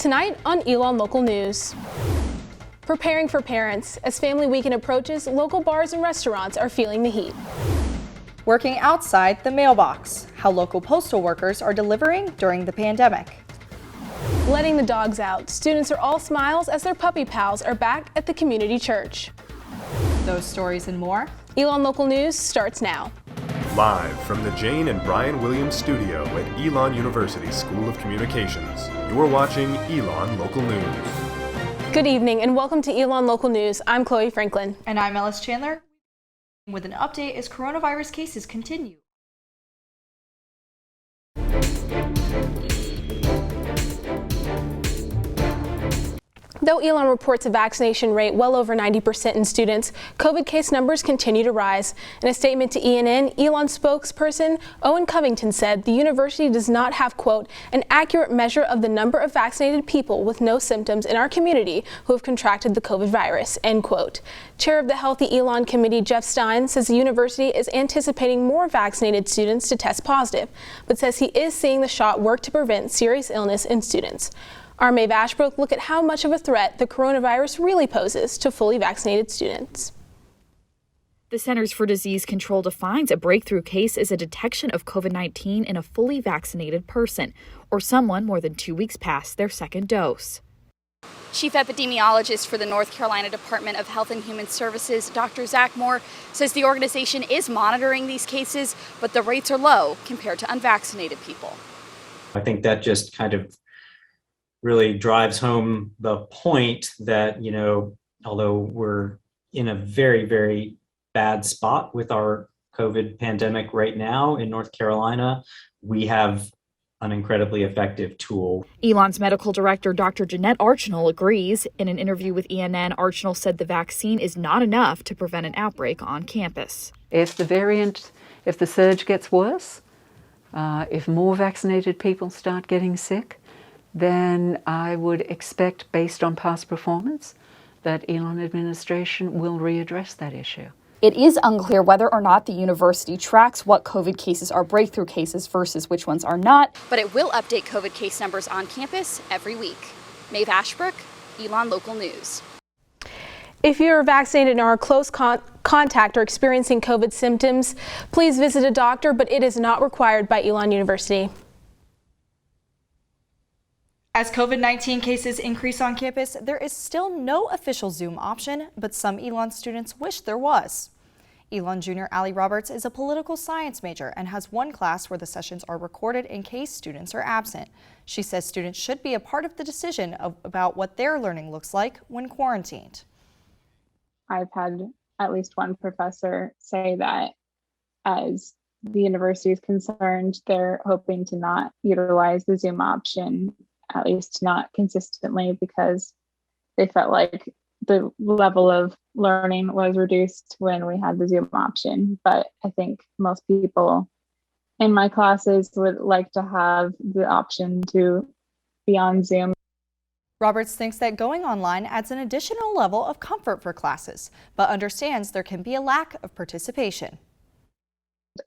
Tonight on Elon Local News. Preparing for parents. As family weekend approaches, local bars and restaurants are feeling the heat. Working outside the mailbox. How local postal workers are delivering during the pandemic. Letting the dogs out. Students are all smiles as their puppy pals are back at the community church. Those stories and more. Elon Local News starts now. Live from the Jane and Brian Williams studio at Elon University School of Communications, you are watching Elon Local News. Good evening and welcome to Elon Local News. I'm Chloe Franklin. And I'm Ellis Chandler. With an update as coronavirus cases continue. Though Elon reports a vaccination rate well over 90% in students, COVID case numbers continue to rise. In a statement to ENN, Elon spokesperson Owen Covington said the university does not have, quote, an accurate measure of the number of vaccinated people with no symptoms in our community who have contracted the COVID virus, end quote. Chair of the Healthy Elon Committee, Jeff Stein, says the university is anticipating more vaccinated students to test positive, but says he is seeing the shot work to prevent serious illness in students. Our Maeve Ashbrook look at how much of a threat the coronavirus really poses to fully vaccinated students. The Centers for Disease Control defines a breakthrough case as a detection of COVID-19 in a fully vaccinated person or someone more than 2 weeks past their second dose. Chief epidemiologist for the North Carolina Department of Health and Human Services, Dr. Zach Moore, says the organization is monitoring these cases, but the rates are low compared to unvaccinated people. I think that just kind of really drives home the point that, although we're in a very, very bad spot with our COVID pandemic right now in North Carolina, we have an incredibly effective tool. Elon's medical director, Dr. Jeanette Archinal, agrees. In an interview with ENN, Archinal said the vaccine is not enough to prevent an outbreak on campus. If the surge gets worse, if more vaccinated people start getting sick, then I would expect, based on past performance, that Elon administration will readdress that issue. It is unclear whether or not the university tracks what COVID cases are breakthrough cases versus which ones are not, but it will update COVID case numbers on campus every week. Maeve Ashbrook, Elon Local News. If you're vaccinated and are a close contact or experiencing COVID symptoms, please visit a doctor, but it is not required by Elon University. As COVID-19 cases increase on campus, there is still no official Zoom option, but some Elon students wish there was. Elon Jr. Allie Roberts is a political science major and has one class where the sessions are recorded in case students are absent. She says students should be a part of the decision about what their learning looks like when quarantined. I've had at least one professor say that as the university is concerned, they're hoping to not utilize the Zoom option, at least not consistently, because they felt like the level of learning was reduced when we had the Zoom option. But I think most people in my classes would like to have the option to be on Zoom. Roberts thinks that going online adds an additional level of comfort for classes, but understands there can be a lack of participation.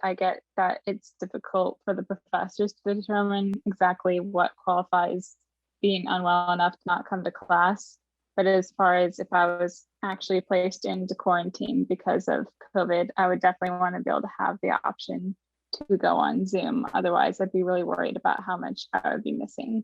I get that it's difficult for the professors to determine exactly what qualifies being unwell enough to not come to class. But as far as if I was actually placed into quarantine because of COVID, I would definitely want to be able to have the option to go on Zoom. Otherwise, I'd be really worried about how much I would be missing.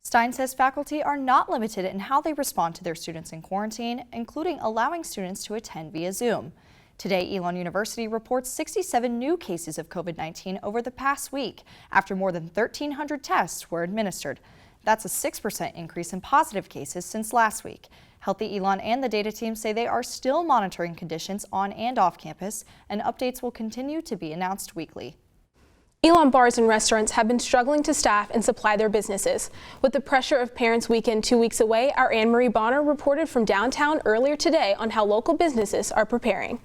Stein says faculty are not limited in how they respond to their students in quarantine, including allowing students to attend via Zoom. Today, Elon University reports 67 new cases of COVID-19 over the past week after more than 1,300 tests were administered. That's a 6% increase in positive cases since last week. Healthy Elon and the data team say they are still monitoring conditions on and off campus, and updates will continue to be announced weekly. Elon bars and restaurants have been struggling to staff and supply their businesses. With the pressure of Parents Weekend 2 weeks away, our Anne-Marie Bonner reported from downtown earlier today on how local businesses are preparing.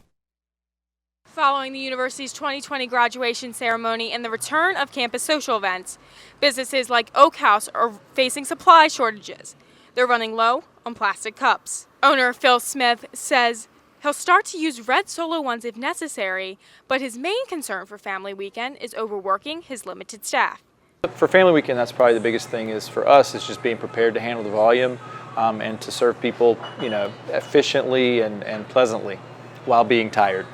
Following the university's 2020 graduation ceremony and the return of campus social events, businesses like Oak House are facing supply shortages. They're running low on plastic cups. Owner Phil Smith says he'll start to use red Solo ones if necessary, but his main concern for Family Weekend is overworking his limited staff. For Family Weekend, that's probably the biggest thing is for us is just being prepared to handle the volume and to serve people, efficiently and pleasantly while being tired.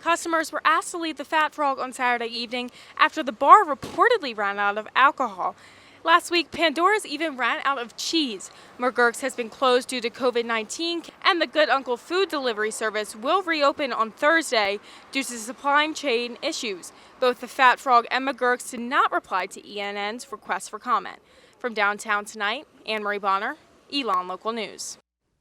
Customers were asked to leave the Fat Frog on Saturday evening after the bar reportedly ran out of alcohol. Last week, Pandora's even ran out of cheese. McGurk's has been closed due to COVID-19, and the Good Uncle food delivery service will reopen on Thursday due to supply chain issues. Both the Fat Frog and McGurk's did not reply to ENN's request for comment. From downtown tonight, Anne-Marie Bonner, Elon Local News.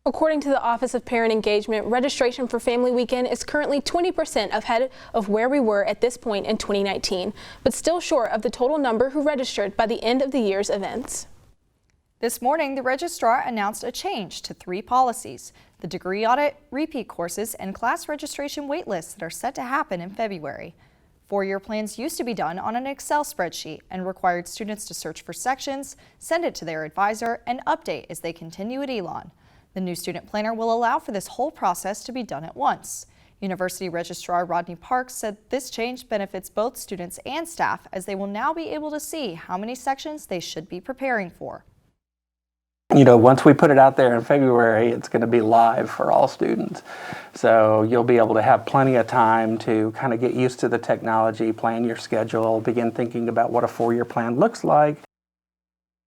According to the Office of Parent Engagement, registration for Family Weekend is currently 20% ahead of where we were at this point in 2019, but still short of the total number who registered by the end of the year's events. This morning, the registrar announced a change to 3 policies: the degree audit, repeat courses, and class registration waitlists that are set to happen in February. 4-year plans used to be done on an Excel spreadsheet and required students to search for sections, send it to their advisor, and update as they continue at Elon. The new student planner will allow for this whole process to be done at once. University Registrar Rodney Parks said this change benefits both students and staff as they will now be able to see how many sections they should be preparing for. Once we put it out there in February, it's going to be live for all students. So you'll be able to have plenty of time to kind of get used to the technology, plan your schedule, begin thinking about what a 4-year plan looks like.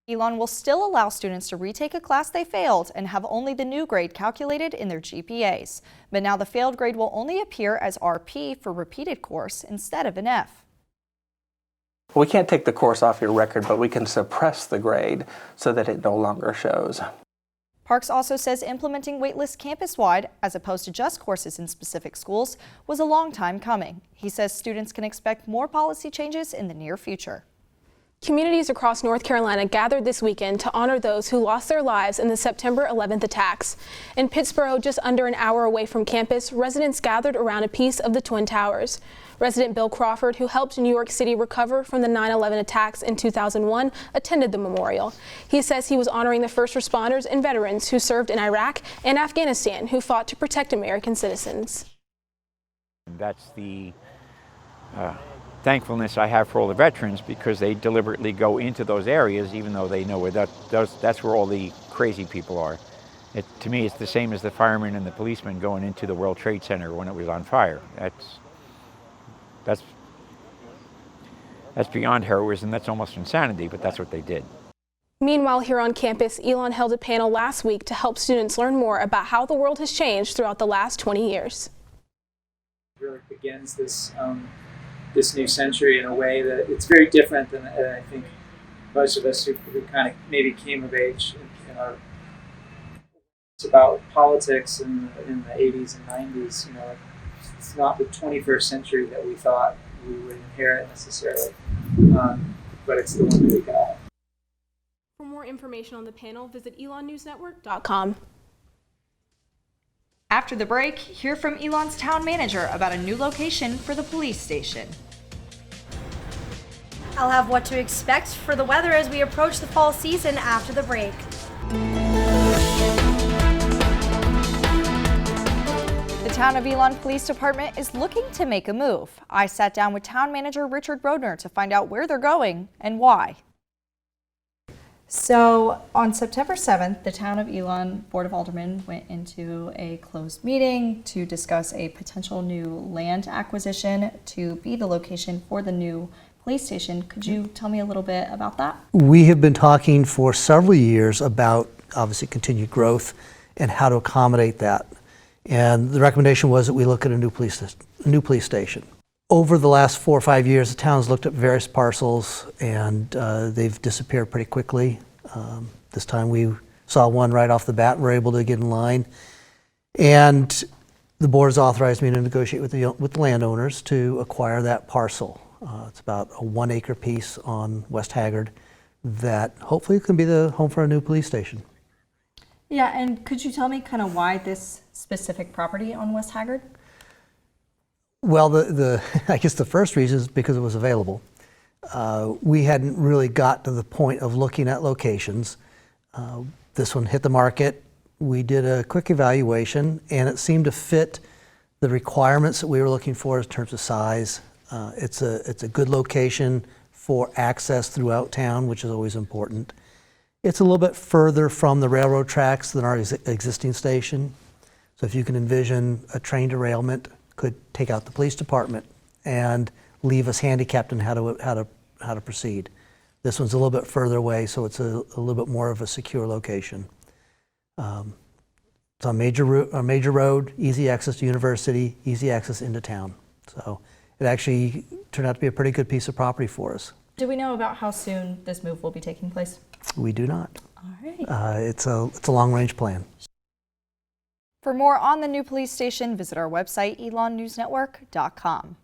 Elon will still allow students to retake a class they failed and have only the new grade calculated in their GPAs. But now the failed grade will only appear as RP for repeated course instead of an F. We can't take the course off your record, but we can suppress the grade so that it no longer shows. Parks also says implementing waitlists campus-wide, as opposed to just courses in specific schools, was a long time coming. He says students can expect more policy changes in the near future. Communities across North Carolina gathered this weekend to honor those who lost their lives in the September 11th attacks. In Pittsburgh, just under an hour away from campus, residents gathered around a piece of the Twin Towers. Resident Bill Crawford, who helped New York City recover from the 9/11 attacks in 2001, attended the memorial. He says he was honoring the first responders and veterans who served in Iraq and Afghanistan who fought to protect American citizens. That's the thankfulness I have for all the veterans, because they deliberately go into those areas even though they know where that's where all the crazy people are. To me, it's the same as the firemen and the policemen going into the World Trade Center when it was on fire. That's beyond heroism. That's almost insanity, but that's what they did. Meanwhile, here on campus, Elon held a panel last week to help students learn more about how the world has changed throughout the last 20 years. It really begins this new century in a way that it's very different than I think most of us who kind of maybe came of age in our. It's about politics in the 80s and 90s. It's not the 21st century that we thought we would inherit necessarily, but it's the one that we got. For more information on the panel, visit elonnewsnetwork.com. After the break, hear from Elon's town manager about a new location for the police station. I'll have what to expect for the weather as we approach the fall season after the break. The Town of Elon Police Department is looking to make a move. I sat down with Town Manager Richard ROEDNER to find out where they're going and why. So on September 7th, the Town of Elon Board of Aldermen went into a closed meeting to discuss a potential new land acquisition to be the location for the new police station. Could you tell me a little bit about that? We have been talking for several years about obviously continued growth and how to accommodate that. And the recommendation was that we look at a new police station. Over the last 4 or 5 years, the town's looked at various parcels, and they've disappeared pretty quickly. This time we saw one right off the bat and were able to get in line. And the board has authorized me to negotiate with the landowners to acquire that parcel. It's about a 1-acre piece on West Haggard that hopefully can be the home for a new police station. Yeah, and could you tell me kind of why this specific property on West Haggard? Well, I guess the first reason is because it was available. We hadn't really got to the point of looking at locations. This one hit the market. We did a quick evaluation, and it seemed to fit the requirements that we were looking for in terms of size. It's a good location for access throughout town, which is always important. It's a little bit further from the railroad tracks than our existing station. So if you can envision a train derailment could take out the police department and leave us handicapped in how to proceed. This one's a little bit further away, so it's a little bit more of a secure location. It's on a major road, easy access to university, easy access into town. So it actually turned out to be a pretty good piece of property for us. Do we know about how soon this move will be taking place? We do not. All right. It's a long-range plan. For more on the new police station, visit our website, elonnewsnetwork.com.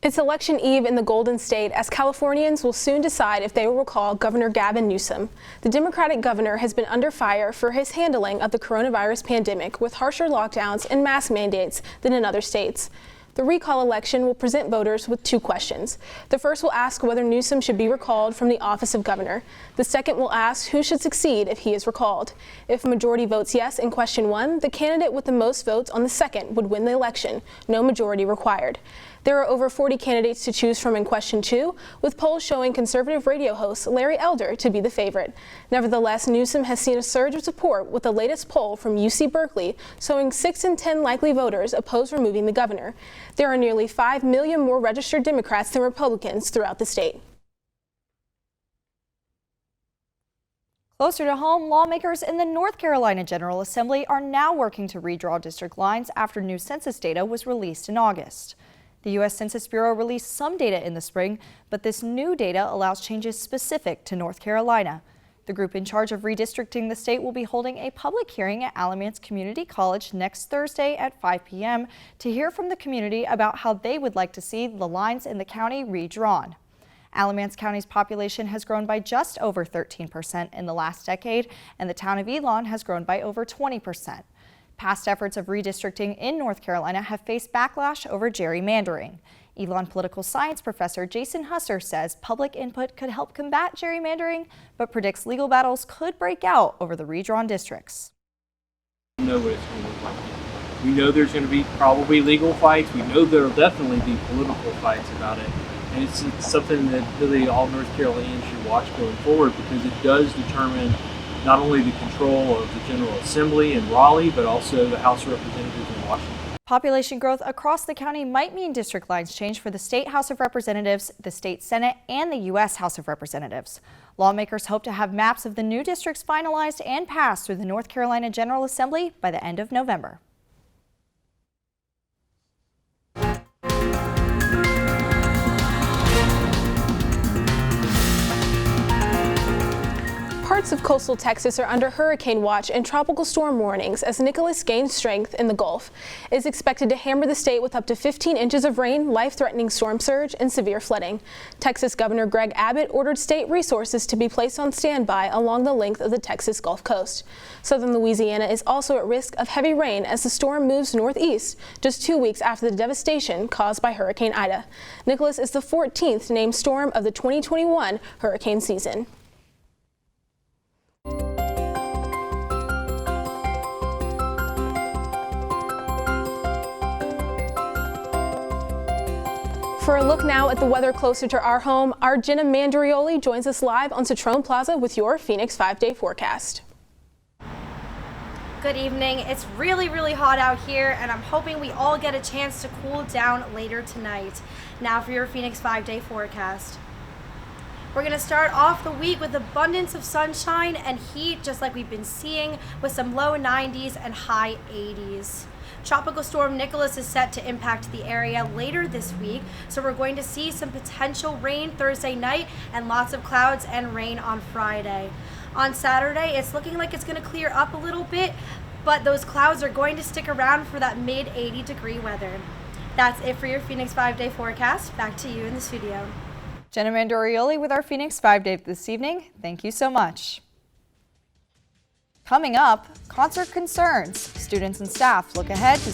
It's election eve in the Golden State as Californians will soon decide if they will recall Governor Gavin Newsom. The Democratic governor has been under fire for his handling of the coronavirus pandemic with harsher lockdowns and mask mandates than in other states. The recall election will present voters with two questions. The first will ask whether Newsom should be recalled from the office of governor. The second will ask who should succeed if he is recalled. If a majority votes yes in question one, the candidate with the most votes on the second would win the election, no majority required. There are over 40 candidates to choose from in question two, with polls showing conservative radio host Larry Elder to be the favorite. Nevertheless, Newsom has seen a surge of support with the latest poll from UC Berkeley showing 6 in 10 likely voters oppose removing the governor. There are nearly 5 million more registered Democrats than Republicans throughout the state. Closer to home, lawmakers in the North Carolina General Assembly are now working to redraw district lines after new census data was released in August. The U.S. Census Bureau released some data in the spring, but this new data allows changes specific to North Carolina. The group in charge of redistricting the state will be holding a public hearing at Alamance Community College next Thursday at 5 p.m. to hear from the community about how they would like to see the lines in the county redrawn. Alamance County's population has grown by just over 13% in the last decade, and the town of Elon has grown by over 20%. Past efforts of redistricting in North Carolina have faced backlash over gerrymandering. Elon political science professor Jason Husser says public input could help combat gerrymandering, but predicts legal battles could break out over the redrawn districts. We know what it's going to look like. We know there's going to be probably legal fights. We know there will definitely be political fights about it. And it's something that really all North Carolinians should watch going forward, because it does determine not only the control of the General Assembly in Raleigh, but also the House of Representatives in Washington. Population growth across the county might mean district lines change for the State House of Representatives, the State Senate, and the U.S. House of Representatives. Lawmakers hope to have maps of the new districts finalized and passed through the North Carolina General Assembly by the end of November. Parts of coastal Texas are under hurricane watch and tropical storm warnings as Nicholas gains strength in the Gulf. It is expected to hammer the state with up to 15 inches of rain, life-threatening storm surge, and severe flooding. Texas Governor Greg Abbott ordered state resources to be placed on standby along the length of the Texas Gulf Coast. Southern Louisiana is also at risk of heavy rain as the storm moves northeast just 2 weeks after the devastation caused by Hurricane Ida. Nicholas is the 14th named storm of the 2021 hurricane season. For a look now at the weather closer to our home, our Jenna Manderioli joins us live on Citroen Plaza with your Phoenix 5-day forecast. Good evening. It's really hot out here, and I'm hoping we all get a chance to cool down later tonight. Now for your Phoenix 5-day forecast. We're going to start off the week with abundance of sunshine and heat, just like we've been seeing, with some low 90s and high 80s. Tropical storm Nicholas is set to impact the area later this week, so we're going to see some potential rain Thursday night and lots of clouds and rain on Friday. On Saturday, it's looking like it's going to clear up a little bit, but those clouds are going to stick around for that mid 80-degree weather. That's it for your Phoenix 5-day forecast. Back to you in the studio. Jenna Manderioli with our Phoenix 5-day this evening. Thank you so much. Coming up, concert concerns. Students and staff look ahead to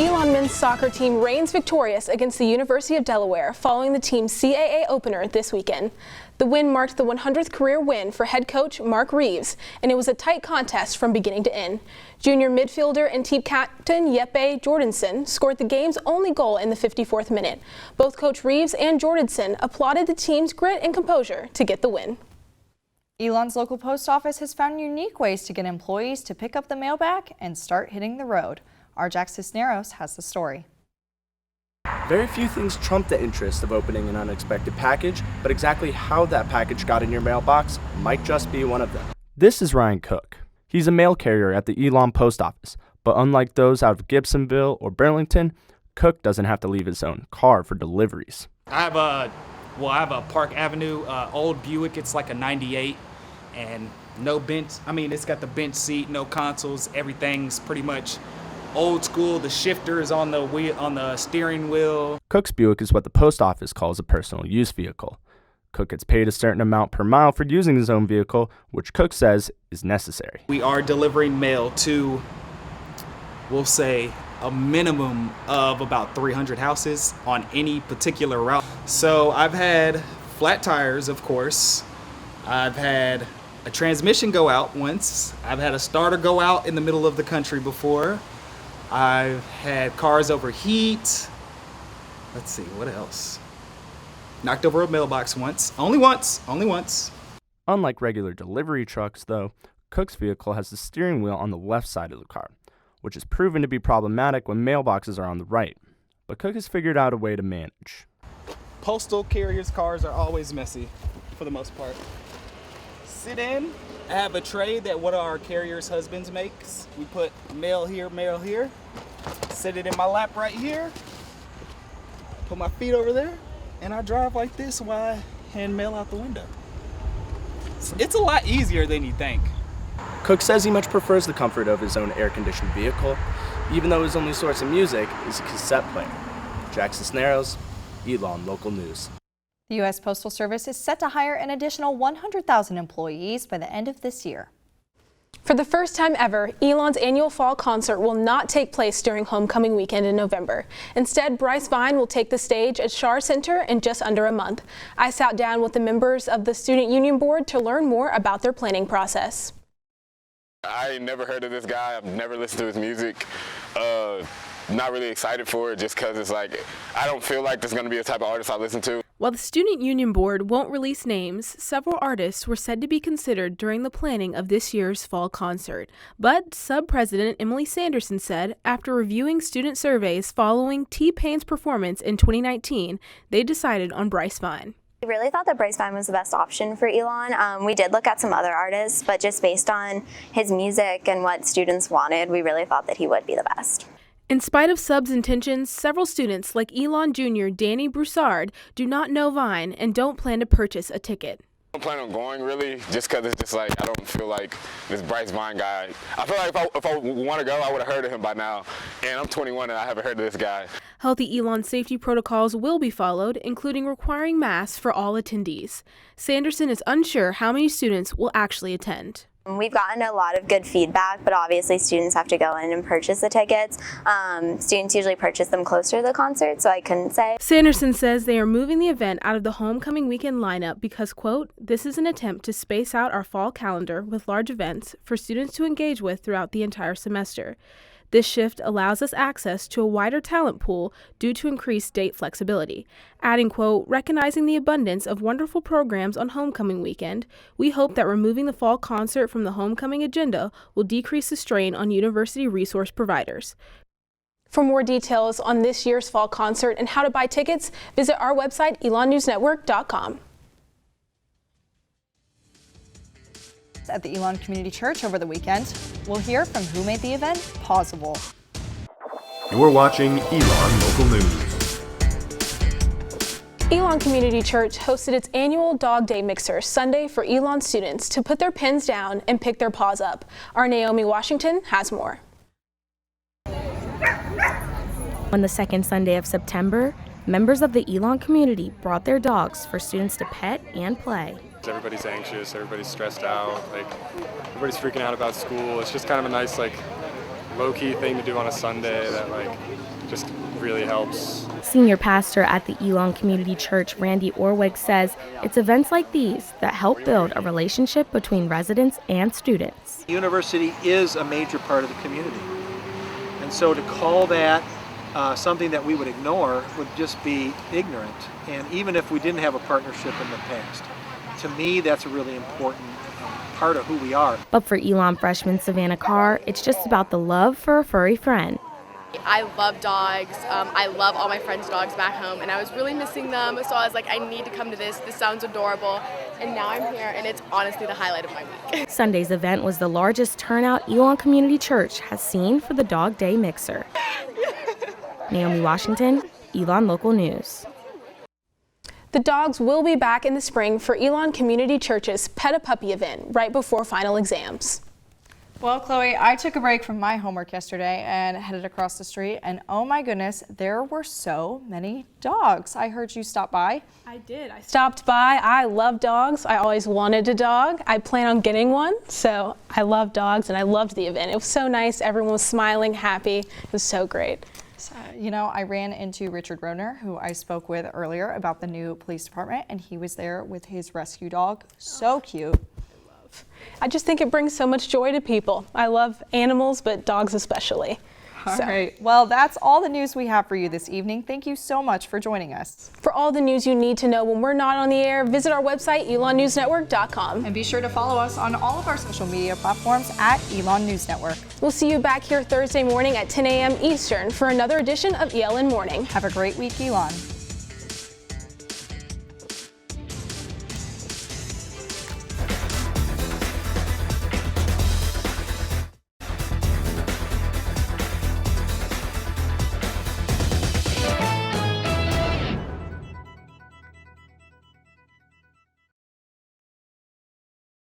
Elon men's soccer team reigns victorious against the University of Delaware following the team's CAA opener this weekend. The win marked the 100th career win for head coach Mark Reeves, and it was a tight contest from beginning to end. Junior midfielder and team captain Jeppe Jordansen scored the game's only goal in the 54th minute. Both Coach Reeves and Jordansen applauded the team's grit and composure to get the win. Elon's local post office has found unique ways to get employees to pick up the mail back and start hitting the road. Our Jack Cisneros has the story. Very few things trump the interest of opening an unexpected package, but exactly how that package got in your mailbox might just be one of them. This is Ryan Cook. He's a mail carrier at the Elon post office, but unlike those out of Gibsonville or Burlington, Cook doesn't have to leave his own car for deliveries. I have a Park Avenue old Buick. It's like a 98 and no bench. I mean, it's got the bench seat, no consoles. Everything's pretty much old school. The shifter is on the wheel, on the steering wheel. Cook's Buick is what the post office calls a personal use vehicle. Cook gets paid a certain amount per mile for using his own vehicle, which Cook says is necessary. We are delivering mail to, we'll say, a minimum of about 300 houses on any particular route. So I've had flat tires, of course. I've had a transmission go out once. I've had a starter go out in the middle of the country before. I've had cars overheat. Let's see, what else? Knocked over a mailbox once. Only once. Unlike regular delivery trucks, though, Cook's vehicle has the steering wheel on the left side of the car, which is proven to be problematic when mailboxes are on the right. But Cook has figured out a way to manage. Postal carriers' cars are always messy, for the most part. Sit in. I have a tray that one of our carriers' husbands makes. We put mail here, set it in my lap right here, put my feet over there, and I drive like this while I hand mail out the window. It's a lot easier than you think. Cook says he much prefers the comfort of his own air-conditioned vehicle, even though his only source of music is a cassette player. Jack Cisneros, Elon Local News. The U.S. Postal Service is set to hire an additional 100,000 employees by the end of this year. For the first time ever, Elon's annual fall concert will not take place during homecoming weekend in November. Instead, Bryce Vine will take the stage at Schar Center in just under a month. I sat down with the members of the Student Union Board to learn more about their planning process. I never heard of this guy. I've never listened to his music. Not really excited for it just because it's like, I don't feel like this is going to be the type of artist I listen to. While the Student Union Board won't release names, several artists were said to be considered during the planning of this year's fall concert. But Sub-President Emily Sanderson said after reviewing student surveys following T-Pain's performance in 2019, they decided on Bryce Vine. We really thought that Bryce Vine was the best option for Elon. We did look at some other artists, but just based on his music and what students wanted, we really thought that he would be the best. In spite of Sub's intentions, several students like Elon Jr. Danny Broussard do not know Vine and don't plan to purchase a ticket. I don't plan on going really, just because it's just like, I don't feel like this Bryce Vine guy. I feel like if I want to go, I would have heard of him by now. And I'm 21 and I haven't heard of this guy. Healthy Elon safety protocols will be followed, including requiring masks for all attendees. Sanderson is unsure how many students will actually attend. We've gotten a lot of good feedback, but obviously students have to go in and purchase the tickets. Students usually purchase them closer to the concert, so I couldn't say. Sanderson says they are moving the event out of the homecoming weekend lineup because, quote, this is an attempt to space out our fall calendar with large events for students to engage with throughout the entire semester. This shift allows us access to a wider talent pool due to increased date flexibility. Adding, quote, recognizing the abundance of wonderful programs on homecoming weekend, we hope that removing the fall concert from the homecoming agenda will decrease the strain on university resource providers. For more details on this year's fall concert and how to buy tickets, visit our website, elonnewsnetwork.com. At the Elon Community Church over the weekend, we'll hear from who made the event possible. You're watching Elon Local News. Elon Community Church hosted its annual Dog Day Mixer Sunday for Elon students to put their pens down and pick their paws up. Our Naomi Washington has more. On the second Sunday of September, members of the Elon community brought their dogs for students to pet and play. Everybody's anxious, everybody's stressed out, everybody's freaking out about school. It's just kind of a nice low-key thing to do on a Sunday that like just really helps. Senior pastor at the Elon Community Church, Randy ORWIG, says it's events like these that help build a relationship between residents and students. The university is a major part of the community, and so to call that something that we would ignore would just be ignorant, and even if we didn't have a partnership in the past. To me, that's a really important part of who we are. But for Elon freshman SAVANNA CARR, it's just about the love for a furry friend. I love dogs. I love all my friends' dogs back home, and I was really missing them, so I was like, I need to come to this. This sounds adorable. And now I'm here, and it's honestly the highlight of my week. Sunday's event was the largest turnout Elon Community Church has seen for the Dog Day Mixer. Naomi Washington, Elon Local News. The dogs will be back in the spring for Elon Community Church's Pet a Puppy event right before final exams. Well, Chloe, I took a break from my homework yesterday and headed across the street, and oh my goodness, there were so many dogs. I heard you stop by. I did. I stopped by. I love dogs. I always wanted a dog. I plan on getting one, so I love dogs, and I loved the event. It was so nice. Everyone was smiling, happy. It was so great. You know, I ran into Richard ROEDNER, who I spoke with earlier about the new police department, and he was there with his rescue dog. So cute. I just think it brings so much joy to people. I love animals, but dogs especially. All right. Well, that's all the news we have for you this evening. Thank you so much for joining us. For all the news you need to know when we're not on the air, visit our website, elonnewsnetwork.com. And be sure to follow us on all of our social media platforms at Elon News Network. We'll see you back here Thursday morning at 10 a.m. Eastern for another edition of ELN Morning. Have a great week, Elon.